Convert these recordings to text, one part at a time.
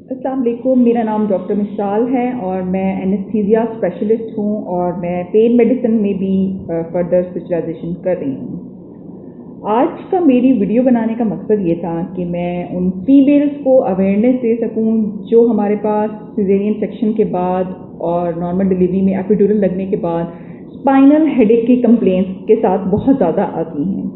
अस्सलाम वालेकुम, मेरा नाम डॉक्टर मिसाल है और मैं एनेस्थीसिया स्पेशलिस्ट हूँ और मैं पेन मेडिसिन में भी फर्दर स्पेशलाइजेशन कर रही हूँ। आज का मेरी वीडियो बनाने का मकसद ये था कि मैं उन फीमेल्स को अवेयरनेस दे सकूँ जो हमारे पास सिजेरियन सेक्शन के बाद और नॉर्मल डिलीवरी में एपिड्यूरल लगने के बाद स्पाइनल हेडेक की कंप्लेंट्स के साथ बहुत ज़्यादा आती हैं।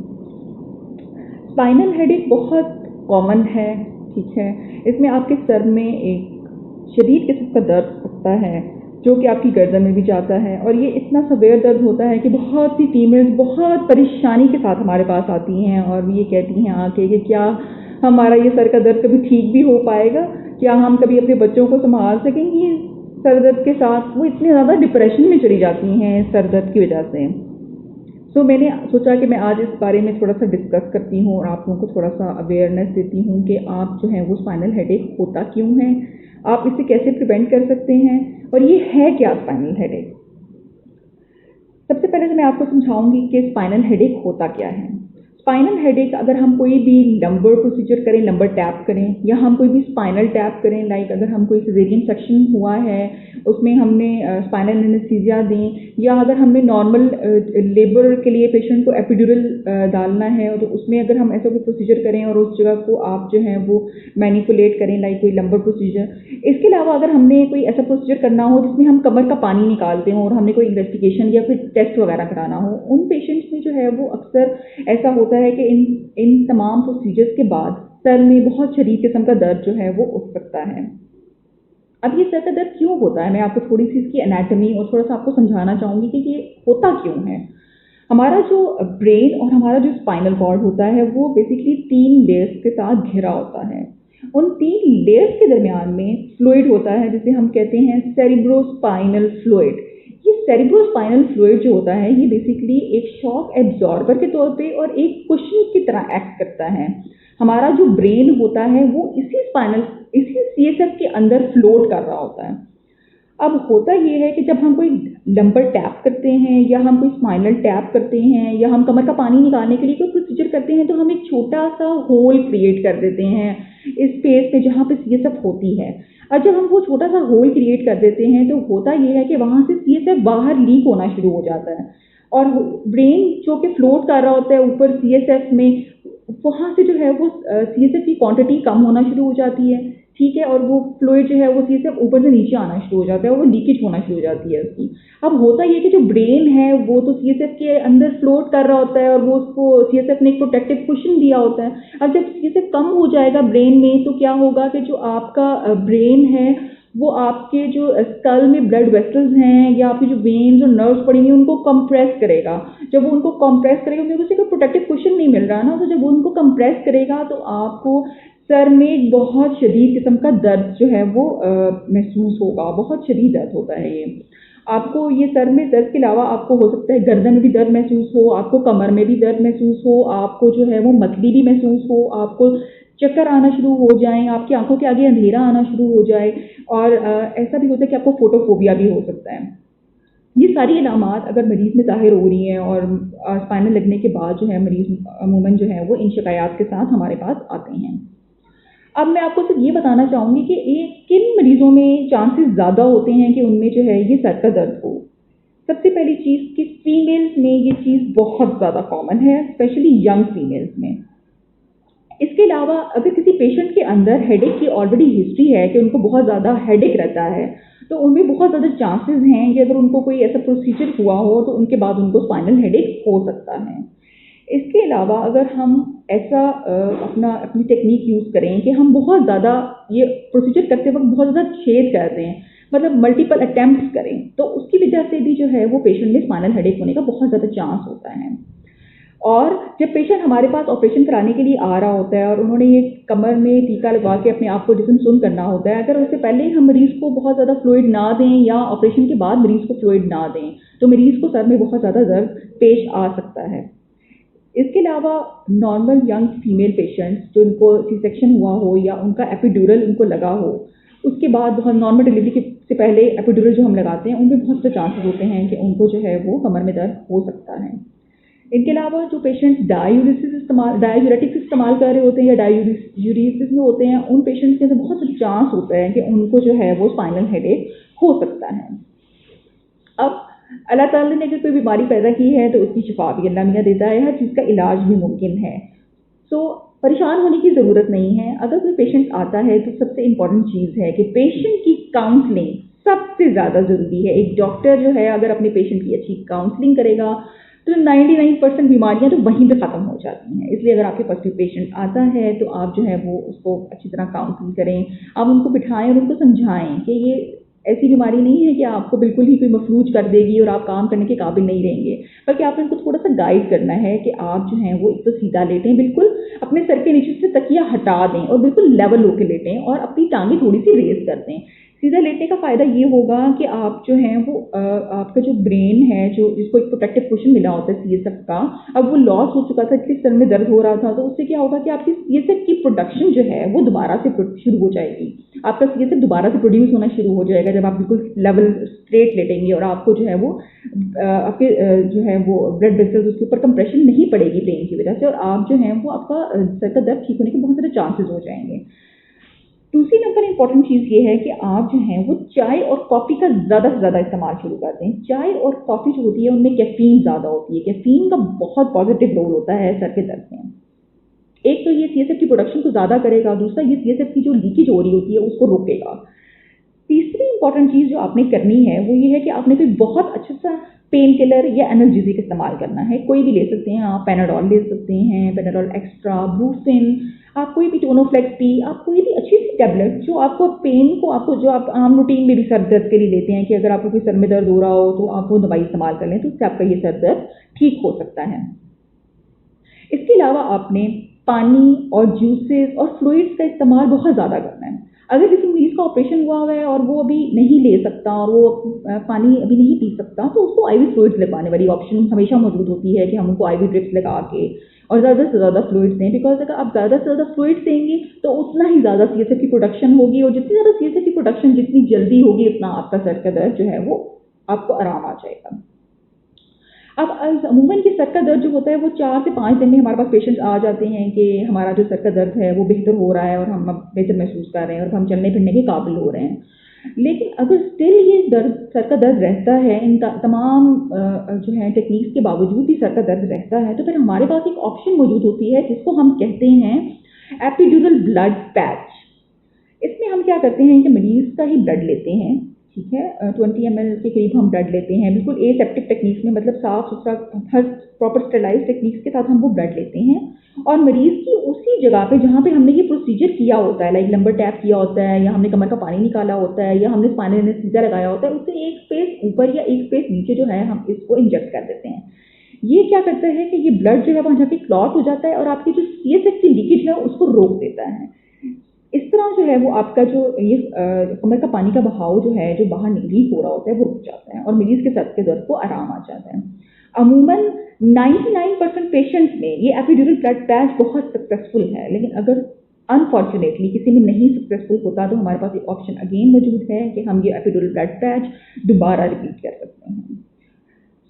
स्पाइनल हेडेक बहुत कॉमन है, ठीक है। इसमें आपके सर में एक शदीद किस्म का दर्द होता है जो कि आपकी गर्दन में भी जाता है और ये इतना सवेयर दर्द होता है कि बहुत सी फीमेल्स बहुत परेशानी के साथ हमारे पास आती हैं और ये कहती हैं आके कि क्या हमारा ये सर का दर्द कभी ठीक भी हो पाएगा, क्या हम कभी अपने बच्चों को संभाल सकेंगे सर दर्द के साथ। वो इतने ज़्यादा डिप्रेशन में चली जाती हैं सर दर्द की वजह से। तो मैंने सोचा कि मैं आज इस बारे में थोड़ा सा डिस्कस करती हूँ और आप लोगों को थोड़ा सा अवेयरनेस देती हूँ कि आप जो है वो स्पाइनल हेडेक होता क्यों है, आप इसे कैसे प्रिवेंट कर सकते हैं और ये है क्या स्पाइनल हेडेक। सबसे पहले तो मैं आपको समझाऊंगी कि स्पाइनल हेडेक होता क्या है। स्पाइनल हेडेक अगर हम कोई भी लंबर प्रोसीजर करें, लंबर टैप करें या हम कोई भी स्पाइनल टैप करें, लाइक अगर हम कोई सिजेरियन सेक्शन हुआ है उसमें हमने स्पाइनल एनेस्थीसिया दें या अगर हमने नॉर्मल लेबर के लिए पेशेंट को एपिड्यूरल डालना है तो उसमें अगर हम ऐसा कोई प्रोसीजर करें और उस जगह को आप जो है वो मैनिपुलेट करें, लाइक कोई लंबर प्रोसीजर। इसके अलावा अगर हमने कोई ऐसा प्रोसीजर करना हो जिसमें हम कमर का पानी निकालते हो और हमने कोई इन्वेस्टिगेशन या फिर टेस्ट वगैरह कराना हो, उन पेशेंट्स में जो है वो अक्सर ऐसा होता है कि इन तमाम प्रोसीजर्स के बाद सर में बहुत शदीद किस्म का दर्द जो है वो उठ सकता है। अब ये सर का दर्द क्यों होता है, मैं आपको थोड़ी सी इसकी एनाटॉमी और थोड़ा सा आपको समझाना चाहूँगी कि ये होता क्यों है। हमारा जो ब्रेन और हमारा जो स्पाइनल कॉर्ड होता है वो बेसिकली 3 लेयर्स के साथ घिरा होता है। उन 3 लेयर्स के दरमियान में फ्लूइड होता है जिसे हम कहते हैं सेरिब्रोस्पाइनल फ्लूइड। ये सेरिब्रोस्पाइनल फ्लूइड जो होता है ये बेसिकली एक शॉक एब्जॉर्बर के तौर पे और एक कुशन की तरह एक्ट करता है। हमारा जो ब्रेन होता है वो इसी सीएसएफ के अंदर फ्लोट कर रहा होता है। अब होता ये है कि जब हम कोई लंबर टैप करते हैं या हम कोई स्पाइनल टैप करते हैं या हम कमर का पानी निकालने के लिए कोई प्रोसीजर करते हैं तो हम एक छोटा सा होल क्रिएट कर देते हैं इस स्पेस में जहाँ पे सीएसएफ होती है। और जब हम वो छोटा सा होल क्रिएट कर देते हैं तो होता ये है कि वहाँ से सीएसएफ बाहर लीक होना शुरू हो जाता है और ब्रेन जो कि फ्लोट कर रहा होता है ऊपर सीएसएफ में, वहाँ से जो है वो सीएसएफ की क्वांटिटी कम होना शुरू हो जाती है, ठीक है। और वो फ्लूइड जो है वो सीएसएफ ऊपर से नीचे आना शुरू हो जाता है और वो लीकेज होना शुरू हो जाती है उसकी। अब होता ये कि जो ब्रेन है वो तो सीएसएफ के अंदर फ्लोट कर रहा होता है और वो उसको सीएसएफ ने एक प्रोटेक्टिव कुशन दिया होता है। अब जब सीएसएफ कम हो जाएगा ब्रेन में तो क्या होगा कि जो आपका ब्रेन है वो आपके जो स्कल में ब्लड वेसल्स हैं या आपकी जो वेन्स और नर्व्स पड़ी हुई हैं उनको कंप्रेस करेगा। जब वो उनको कंप्रेस करेगा क्योंकि उसे कोई प्रोटेक्टिव कुशन नहीं मिल रहा ना, तो जब वो उनको कंप्रेस करेगा तो आपको सर में एक बहुत शदीद किस्म का दर्द जो है वो महसूस होगा। बहुत शदीद दर्द होता है ये। आपको ये सर में दर्द के अलावा आपको हो सकता है गर्दन में भी दर्द महसूस हो, आपको कमर में भी दर्द महसूस हो, आपको जो है वो मतली भी महसूस हो, आपको चक्कर आना शुरू हो जाए, आपकी आंखों के आगे अंधेरा आना शुरू हो जाए और ऐसा भी होता है कि आपको फोटोफोबिया भी हो सकता है। ये सारी अलामात अगर मरीज़ में ज़ाहिर हो रही हैं और स्पाइनल लगने के बाद जो है मरीज़ अमूमन जो है वो इन शिकायत के साथ हमारे पास आते हैं। अब मैं आपको सिर्फ ये बताना चाहूँगी कि किन मरीज़ों में चांसेस ज़्यादा होते हैं कि उनमें जो है ये सर का दर्द हो। सबसे पहली चीज़ कि फीमेल्स में ये चीज़ बहुत ज़्यादा कॉमन है, स्पेशली यंग फीमेल्स में। इसके अलावा अगर किसी पेशेंट के अंदर हेडेक की ऑलरेडी हिस्ट्री है कि उनको बहुत ज़्यादा हेडेक रहता है तो उनमें बहुत ज़्यादा चांसेस हैं कि अगर उनको कोई ऐसा प्रोसीजर हुआ हो तो उनके बाद उनको स्पाइनल हेडेक हो सकता है। इसके अलावा अगर हम ऐसा अपनी टेक्निक यूज़ करें कि हम बहुत ज़्यादा ये प्रोसीजर करते वक्त बहुत ज़्यादा छेद कर दें, मतलब मल्टीपल अटैम्प्ट्स करें, तो उसकी वजह से भी जो है वो पेशेंट में स्पाइनल हेडेक होने का बहुत ज़्यादा चांस होता है। और जब पेशेंट हमारे पास ऑपरेशन कराने के लिए आ रहा होता है और उन्होंने ये कमर में टीका लगा के अपने आप को जिस्म सुन करना होता है, अगर उससे पहले ही हम मरीज़ को बहुत ज़्यादा फ्लूइड ना दें या ऑपरेशन के बाद मरीज़ को फ्लूइड ना दें तो मरीज़ को सर में बहुत ज़्यादा दर्द पेश आ सकता है। इसके अलावा नॉर्मल यंग फीमेल पेशेंट्स जो उनको सी सेक्शन हुआ हो या उनका एपिड्यूरल उनको लगा हो, उसके बाद बहुत नॉर्मल डिलीवरी से पहले एपिड्यूरल जो हम लगाते हैं उनमें बहुत से चांसेस होते हैं कि उनको जो है वो कमर में दर्द हो सकता है। इनके अलावा जो पेशेंट्स डायूरेटिक्स इस्तेमाल कर रहे होते हैं या डायूरेसिस में होते हैं, उन पेशेंट्स के अंदर बहुत सा चांस होता है कि उनको जो है वो स्पाइनल हेडेक हो सकता है। अब अल्लाह ताला ने अगर कोई बीमारी पैदा की है तो उसकी शिफा भी अल्लाह मियाँ देता है, हर चीज़ का इलाज भी मुमकिन है। सो परेशान होने की ज़रूरत नहीं है। अगर कोई पेशेंट आता है तो सबसे इम्पॉर्टेंट चीज़ है कि पेशेंट की काउंसलिंग सबसे ज़्यादा ज़रूरी है। एक डॉक्टर जो है अगर अपने पेशेंट की अच्छी काउंसलिंग करेगा तो 99% बीमारियां तो वहीं पे ख़त्म हो जाती हैं। इसलिए अगर आपके पास कोई पेशेंट आता है तो आप जो है वो उसको अच्छी तरह काउंसलिंग करें, आप उनको बिठाएं और उनको समझाएं कि ये ऐसी बीमारी नहीं है कि आपको बिल्कुल ही कोई मफलूज कर देगी और आप काम करने के काबिल नहीं रहेंगे, बल्कि आपने उनको थोड़ा सा गाइड करना है कि आप जो हैं वो एक तो सीधा लेटें, बिल्कुल अपने सर के नीचे से तकिया हटा दें और बिल्कुल लेवल होकर लेटें और अपनी टांगें थोड़ी सी रेज कर दें। सीधा लेटने का फ़ायदा ये होगा कि आप जो हैं वो आपका जो ब्रेन है, जो जिसको एक प्रोटेक्टिव कुशन मिला होता है सीएसएफ का, अब वो लॉस हो चुका था, इसलिए सर में दर्द हो रहा था, तो उससे क्या होगा कि आपकी सीएसएफ की प्रोडक्शन जो है वो दोबारा से शुरू हो जाएगी। आपका सीएसएफ दोबारा से प्रोड्यूस होना शुरू हो जाएगा जब आप बिल्कुल लेवल स्ट्रेट लेटेंगे और आपको जो है वो आपके जो है वो ब्लड वेसल्स उसके ऊपर कंप्रेशन नहीं पड़ेगी ब्रेन की वजह से, और आप जो हैं वो आपका सर का दर्द ठीक होने के बहुत सारे चांसेस हो जाएंगे। दूसरी नंबर इंपॉर्टेंट चीज़ ये है कि आप जो हैं वो चाय और कॉफ़ी का ज़्यादा से ज़्यादा इस्तेमाल शुरू कर दें। चाय और कॉफ़ी जो होती है उनमें कैफ़ीन ज़्यादा होती है, कैफ़ीन का बहुत पॉजिटिव रोल होता है सर के दर्द में। एक तो ये सीएसएफ की प्रोडक्शन को ज़्यादा करेगा, दूसरा ये सीएसएफ की जो लीकेज हो रही होती है उसको रोकेगा। तीसरी इंपॉर्टेंट चीज़ जो आपने करनी है वो ये है कि आपने कोई बहुत अच्छा सा पेन किलर या एनाल्जेसिक इस्तेमाल करना है। कोई भी ले सकते हैं आप, पैनाडोल ले सकते हैं, पैनाडोल एक्स्ट्रा, ब्रूफिन, आप कोई भी टोनोफ्लेक्स टी, आप कोई भी अच्छी सी टैबलेट जो आपको पेन को आपको जो आप आम रूटीन में भी सर दर्द के लिए लेते हैं कि अगर आपको कोई सर में दर्द हो रहा हो तो आप वो दवाई इस्तेमाल कर लें तो उससे आपका ये सर दर्द ठीक हो सकता है। इसके अलावा आपने पानी और जूसेस और फ्लूइड्स का इस्तेमाल बहुत ज़्यादा करना है। अगर किसी मरीज़ का ऑपरेशन हुआ है और वो अभी नहीं ले सकता और वो पानी अभी नहीं पी सकता तो उसको आईवी फ्लूइड्स लगवाने वाली ऑप्शन हमेशा मौजूद होती है कि हम उनको आईवी ड्रिप्स लगा के और ज़्यादा से ज़्यादा फ्लूइड्स दें, बिकॉज अगर आप ज़्यादा से ज़्यादा फ्लूइड्स देंगे तो उतना ही ज़्यादा सीएसएफ की प्रोडक्शन होगी और जितनी ज़्यादा सीएसएफ की प्रोडक्शन जितनी जल्दी होगी उतना आपका सर का दर्द जो है वो आपको आराम आ जाएगा। अब अमूमन की सर का दर्द जो होता है वो 4 से 5 दिन में हमारे पास पेशेंट्स आ जाते हैं कि हमारा जो सर का दर्द है वो बेहतर हो रहा है और हम अब बेहतर महसूस कर रहे हैं और हम चलने फिरने के काबिल हो रहे हैं। लेकिन अगर स्टिल ये दर्द सर का दर्द रहता है, इन तमाम जो है टेक्निक्स के बावजूद भी सर का दर्द रहता है, तो फिर हमारे पास एक ऑप्शन मौजूद होती है जिसको हम कहते हैं एपिड्यूरल ब्लड पैच। इसमें हम क्या करते हैं कि मरीज़ का ही ब्लड लेते हैं, ठीक है, 20 ml के करीब हम ब्लड लेते हैं, बिल्कुल एसेप्टिक टेक्निक्स में, मतलब साफ सुथरा हर प्रॉपर स्टेलाइज टेक्निक्स के साथ हम वो ब्लड लेते हैं और मरीज़ की उसी जगह पे जहाँ पे हमने ये प्रोसीजर किया होता है, लाइक लंबर टैप किया होता है या हमने कमर का पानी निकाला होता है या हमने स्पाइनल एनेस्थीसिया लगाया होता है, उससे एक स्पेस ऊपर या एक स्पेस नीचे जो है हम इसको इंजेक्ट कर देते हैं। ये क्या करता है कि ये ब्लड जो है वहाँ जाके क्लॉट हो जाता है और आपकी जो सीएसएफ की लीकेज है उसको रोक देता है। इस तरह जो है वो आपका जो ये कमर का पानी का बहाव जो है जो बाहर लीक हो रहा होता है वो रुक जाता है और मरीज़ के सर के दर्द को आराम आ जाता है। अमूमन 99% पेशेंट्स में ये एपिड्यूरल ब्लड पैच बहुत सक्सेसफुल है, लेकिन अगर अनफॉर्चुनेटली किसी में नहीं सक्सेसफुल होता तो हमारे पास एक ऑप्शन अगेन मौजूद है कि हम ये एपिड्यूरल ब्लड पैच दोबारा रिपीट कर सकते हैं।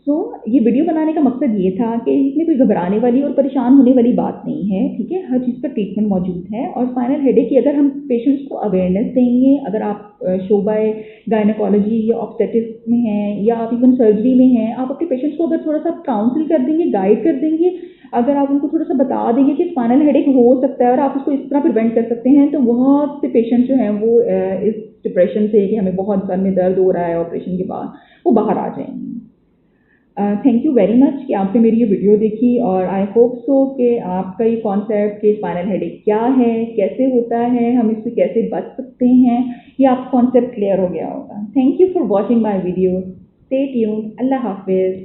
तो ये वीडियो बनाने का मकसद ये था कि इसमें कोई घबराने वाली और परेशान होने वाली बात नहीं है, ठीक है, हर चीज़ का ट्रीटमेंट मौजूद है। और स्पाइनल हेडेक की अगर हम पेशेंट्स को अवेयरनेस देंगे, अगर आप शोबाए गायनेकोलॉजी या ऑब्स्टेट्रिक्स में हैं या आप इवन सर्जरी में हैं, आप अपने पेशेंट्स को अगर थोड़ा सा काउंसिल कर देंगे, गाइड कर देंगे, अगर आप उनको थोड़ा सा बता देंगे कि स्पाइनल हेडेक हो सकता है और आप उसको इस तरह प्रिवेंट कर सकते हैं, तो बहुत से पेशेंट जो हैं वो इस डिप्रेशन से कि हमें बहुत सर में दर्द हो रहा है ऑपरेशन के बाद, वो बाहर आ जाएंगे। थैंक यू वेरी मच कि आपने मेरी ये वीडियो देखी और आई होप सो कि आपका ये कॉन्सेप्ट कि स्पाइनल हेडेक क्या है, कैसे होता है, हम इससे कैसे बच सकते हैं, ये आपका कॉन्सेप्ट क्लियर हो गया होगा। Thank you for watching my video. Stay tuned. अल्लाह हाफिज़।